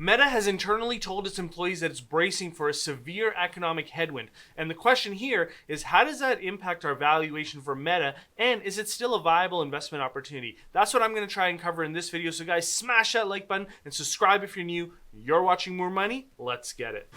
Meta has internally told its employees that it's bracing for a severe economic headwind. And the question here is, how does that impact our valuation for Meta? And is it still a viable investment opportunity? That's what I'm going to try and cover in this video. So guys, smash that like button and subscribe if you're new. You're watching More Money. Let's get it.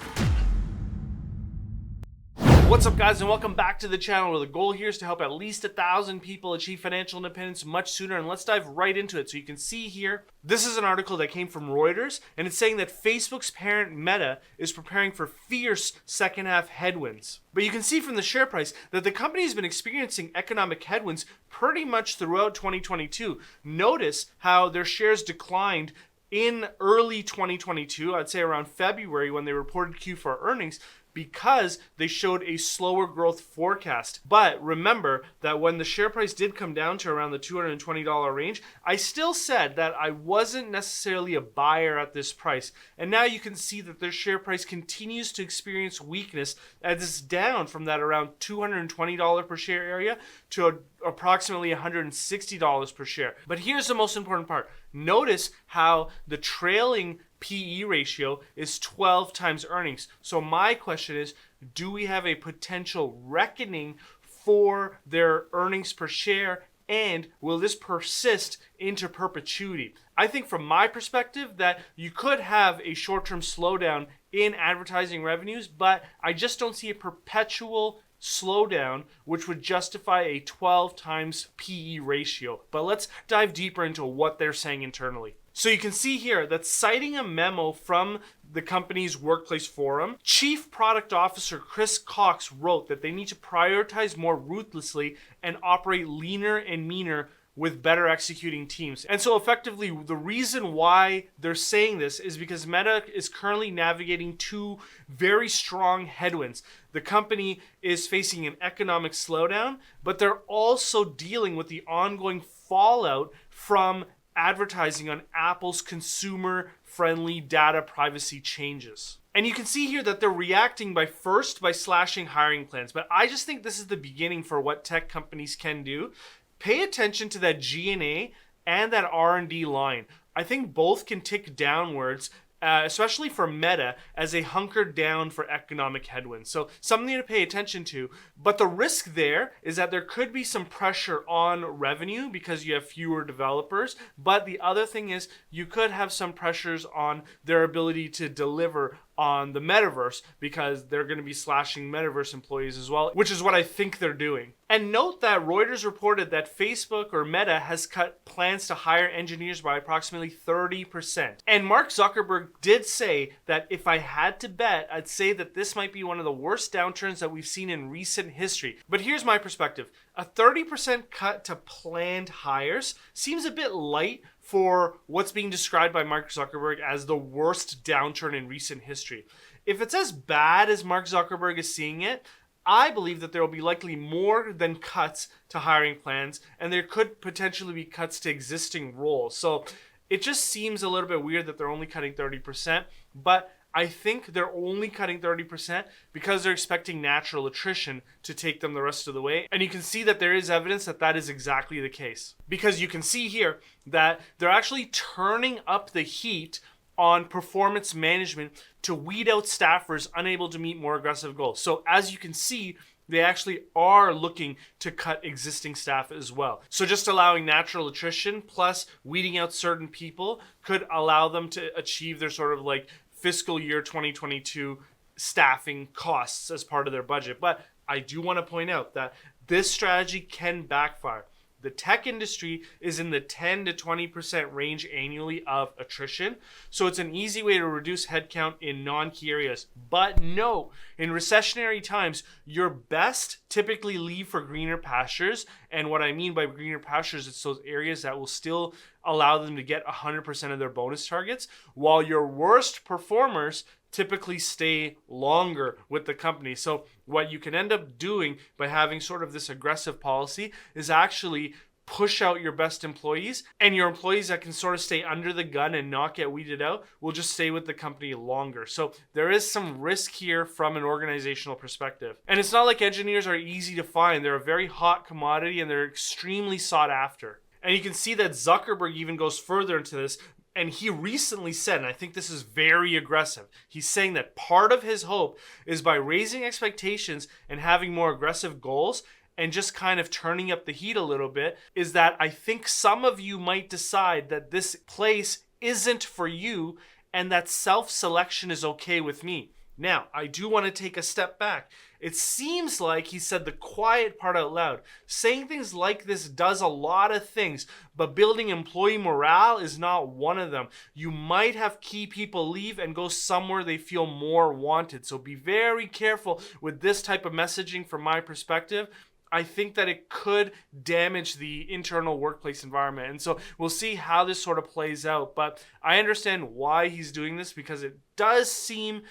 What's up, guys, and welcome back to the channel, where the goal here is to help at least 1,000 people achieve financial independence much sooner. And let's dive right into it. So you can see here, this is an article that came from Reuters, and it's saying that Facebook's parent Meta is preparing for fierce second half headwinds. But you can see from the share price that the company has been experiencing economic headwinds pretty much throughout 2022. Notice how their shares declined in early 2022, I'd say around February, when they reported Q4 earnings, because they showed a slower growth forecast. But remember that when the share price did come down to around the $220 range, I still said that I wasn't necessarily a buyer at this price. And now you can see that their share price continues to experience weakness, as it's down from that around $220 per share area to approximately $160 per share. But here's the most important part. Notice how the trailing PE ratio is 12 times earnings. So my question is, do we have a potential reckoning for their earnings per share, and will this persist into perpetuity? I think from my perspective that you could have a short-term slowdown in advertising revenues, but I just don't see a perpetual slowdown which would justify a 12 times PE ratio. But let's dive deeper into what they're saying internally. So you can see here that, citing a memo from the company's workplace forum, Chief Product Officer Chris Cox wrote that they need to prioritize more ruthlessly and operate leaner and meaner with better executing teams. And so effectively, the reason why they're saying this is because Meta is currently navigating two very strong headwinds. The company is facing an economic slowdown, but they're also dealing with the ongoing fallout from advertising on Apple's consumer-friendly data privacy changes. And you can see here that they're reacting by slashing hiring plans. But I just think this is the beginning for what tech companies can do. Pay attention to that G&A and that R&D line. I think both can tick downwards, especially for Meta, as they hunker down for economic headwinds. So something to pay attention to. But the risk there is that there could be some pressure on revenue because you have fewer developers. But the other thing is, you could have some pressures on their ability to deliver on the metaverse, because they're going to be slashing metaverse employees as well, which is what I think they're doing. And note that Reuters reported that Facebook, or Meta, has cut plans to hire engineers by approximately 30%. And Mark Zuckerberg did say that if I had to bet, I'd say that this might be one of the worst downturns that we've seen in recent history. But here's my perspective. A 30% cut to planned hires seems a bit light for what's being described by Mark Zuckerberg as the worst downturn in recent history. If it's as bad as Mark Zuckerberg is seeing it, I believe that there will be likely more than cuts to hiring plans, and there could potentially be cuts to existing roles. So it just seems a little bit weird that they're only cutting 30%, but I think they're only cutting 30% because they're expecting natural attrition to take them the rest of the way. And you can see that there is evidence that that is exactly the case. Because you can see here that they're actually turning up the heat on performance management to weed out staffers unable to meet more aggressive goals. So as you can see, they actually are looking to cut existing staff as well. So just allowing natural attrition plus weeding out certain people could allow them to achieve their sort of like fiscal year 2022 staffing costs as part of their budget. But I do want to point out that this strategy can backfire. The tech industry is in the 10 to 20% range annually of attrition. So it's an easy way to reduce headcount in non-key areas. But no, in recessionary times, your best typically leave for greener pastures. And what I mean by greener pastures, it's those areas that will still allow them to get 100% of their bonus targets, while your worst performers typically stay longer with the company. So what you can end up doing by having sort of this aggressive policy is actually push out your best employees, and your employees that can sort of stay under the gun and not get weeded out will just stay with the company longer. So there is some risk here from an organizational perspective. And it's not like engineers are easy to find. They're a very hot commodity and they're extremely sought after. And you can see that Zuckerberg even goes further into this, And he recently said, and I think this is very aggressive, he's saying that part of his hope is by raising expectations and having more aggressive goals and just kind of turning up the heat a little bit, is that I think some of you might decide that this place isn't for you and that self-selection is okay with me. Now, I do want to take a step back. It seems like he said the quiet part out loud. Saying things like this does a lot of things, but building employee morale is not one of them. You might have key people leave and go somewhere they feel more wanted. So be very careful with this type of messaging from my perspective. I think that it could damage the internal workplace environment. And so we'll see how this sort of plays out. But I understand why he's doing this, because it does seem,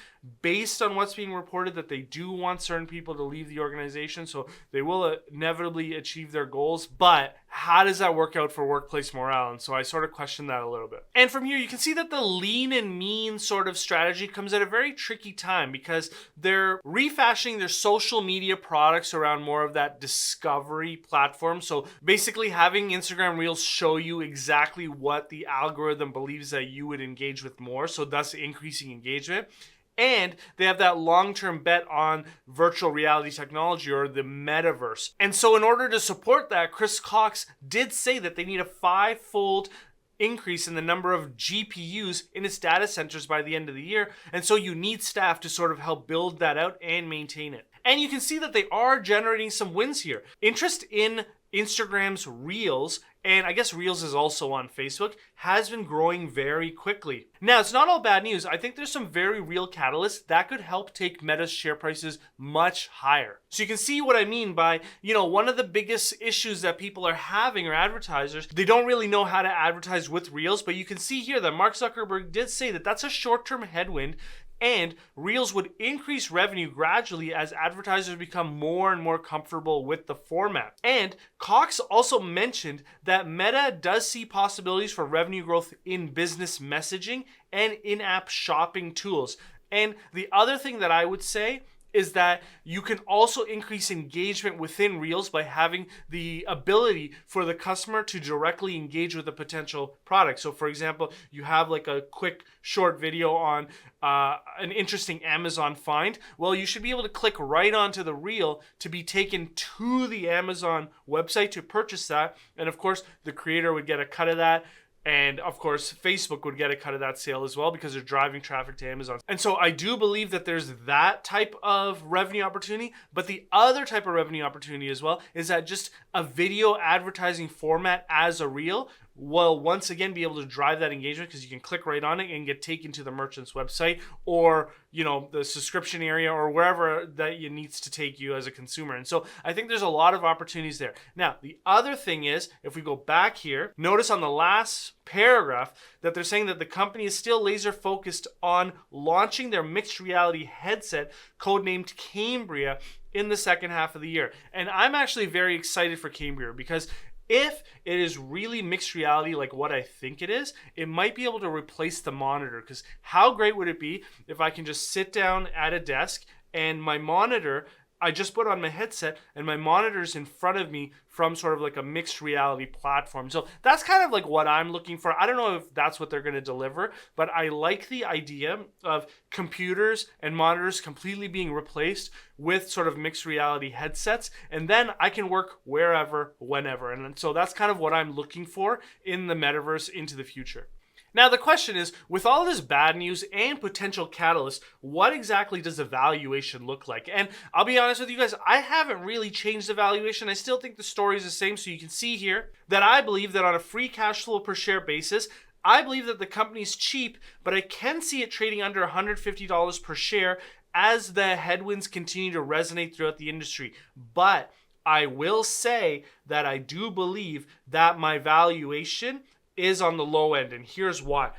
based on what's being reported, that they do want certain people to leave the organization. So they will inevitably achieve their goals. But how does that work out for workplace morale? And so I sort of question that a little bit. And from here, you can see that the lean and mean sort of strategy comes at a very tricky time, because they're refashioning their social media products around more of that discovery platform. So basically having Instagram Reels show you exactly what the algorithm believes that you would engage with more, so thus increasing engagement. And they have that long-term bet on virtual reality technology, or the metaverse. And so in order to support that, Chris Cox did say that they need a 5-fold increase in the number of GPUs in its data centers by the end of the year. And so you need staff to sort of help build that out and maintain it. And you can see that they are generating some wins here. Interest in Instagram's Reels, and I guess Reels is also on Facebook, has been growing very quickly. Now, it's not all bad news. I think there's some very real catalysts that could help take Meta's share prices much higher. So you can see what I mean by, one of the biggest issues that people are having, or advertisers, they don't really know how to advertise with Reels, but you can see here that Mark Zuckerberg did say that that's a short-term headwind, and Reels would increase revenue gradually as advertisers become more and more comfortable with the format. And Cox also mentioned that Meta does see possibilities for revenue growth in business messaging and in-app shopping tools. And the other thing that I would say is that you can also increase engagement within Reels by having the ability for the customer to directly engage with a potential product. So for example, you have like a quick short video on an interesting Amazon find. Well, you should be able to click right onto the reel to be taken to the Amazon website to purchase that. And of course, the creator would get a cut of that. And of course, Facebook would get a cut of that sale as well, because they're driving traffic to Amazon. And so I do believe that there's that type of revenue opportunity. But the other type of revenue opportunity as well is that just a video advertising format as a reel will once again be able to drive that engagement, because you can click right on it and get taken to the merchant's website, or the subscription area, or wherever that it needs to take you as a consumer. And so I think there's a lot of opportunities there. Now, the other thing is, if we go back here, notice on the last paragraph that they're saying that the company is still laser focused on launching their mixed reality headset, codenamed Cambria, in the second half of the year. And I'm actually very excited for Cambria, because if it is really mixed reality like what I think it is, it might be able to replace the monitor. Because how great would it be if I can just sit down at a desk and my monitor, I just put on my headset and my monitor's in front of me from sort of like a mixed reality platform. So that's kind of like what I'm looking for. I don't know if that's what they're going to deliver, but I like the idea of computers and monitors completely being replaced with sort of mixed reality headsets. And then I can work wherever, whenever. And so that's kind of what I'm looking for in the metaverse into the future. Now, the question is, with all this bad news and potential catalysts, what exactly does the valuation look like? And I'll be honest with you guys, I haven't really changed the valuation. I still think the story is the same. So you can see here that I believe that on a free cash flow per share basis, I believe that the company's cheap, but I can see it trading under $150 per share as the headwinds continue to resonate throughout the industry. But I will say that I do believe that my valuation is on the low end, and here's why.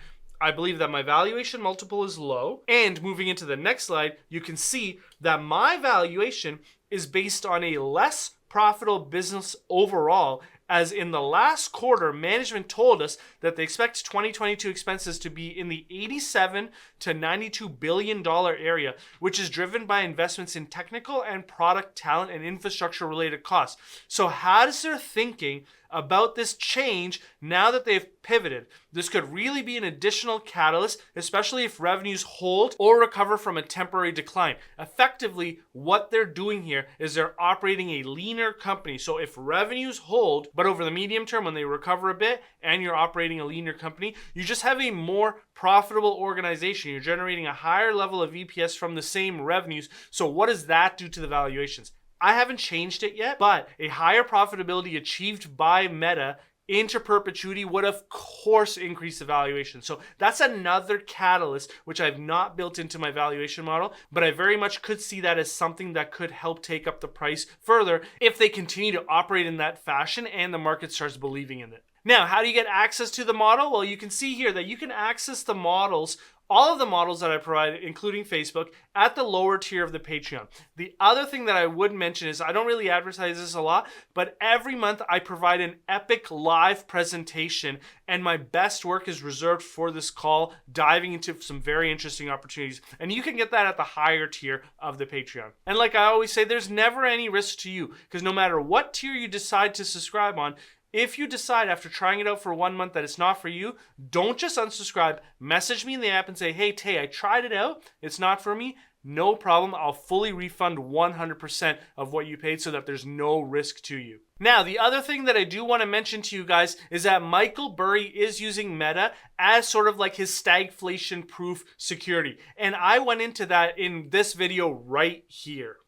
I believe that my valuation multiple is low, and moving into the next slide, you can see that my valuation is based on a less profitable business overall, as in the last quarter, management told us that they expect 2022 expenses to be in the $87 to $92 billion area, which is driven by investments in technical and product talent and infrastructure related costs. So how does their thinking about this change now that they've pivoted. This could really be an additional catalyst, especially if revenues hold or recover from a temporary decline. Effectively, what they're doing here is they're operating a leaner company. So if revenues hold, but over the medium term when they recover a bit and you're operating a leaner company, you just have a more profitable organization. You're generating a higher level of EPS from the same revenues. So what does that do to the valuations? I haven't changed it yet, but a higher profitability achieved by Meta into perpetuity would of course increase the valuation. So that's another catalyst which I've not built into my valuation model, but I very much could see that as something that could help take up the price further if they continue to operate in that fashion and the market starts believing in it. Now, how do you get access to the model? Well, you can see here that you can access the models, all of the models that I provide, including Facebook, at the lower tier of the Patreon. The other thing that I would mention is I don't really advertise this a lot, but every month I provide an epic live presentation, and my best work is reserved for this call, diving into some very interesting opportunities. And you can get that at the higher tier of the Patreon. And like I always say, there's never any risk to you, because no matter what tier you decide to subscribe on, if you decide after trying it out for 1 month that it's not for you, don't just unsubscribe. Message me in the app and say, hey, Tay, I tried it out. It's not for me. No problem. I'll fully refund 100% of what you paid so that there's no risk to you. Now, the other thing that I do want to mention to you guys is that Michael Burry is using Meta as sort of like his stagflation proof security. And I went into that in this video right here.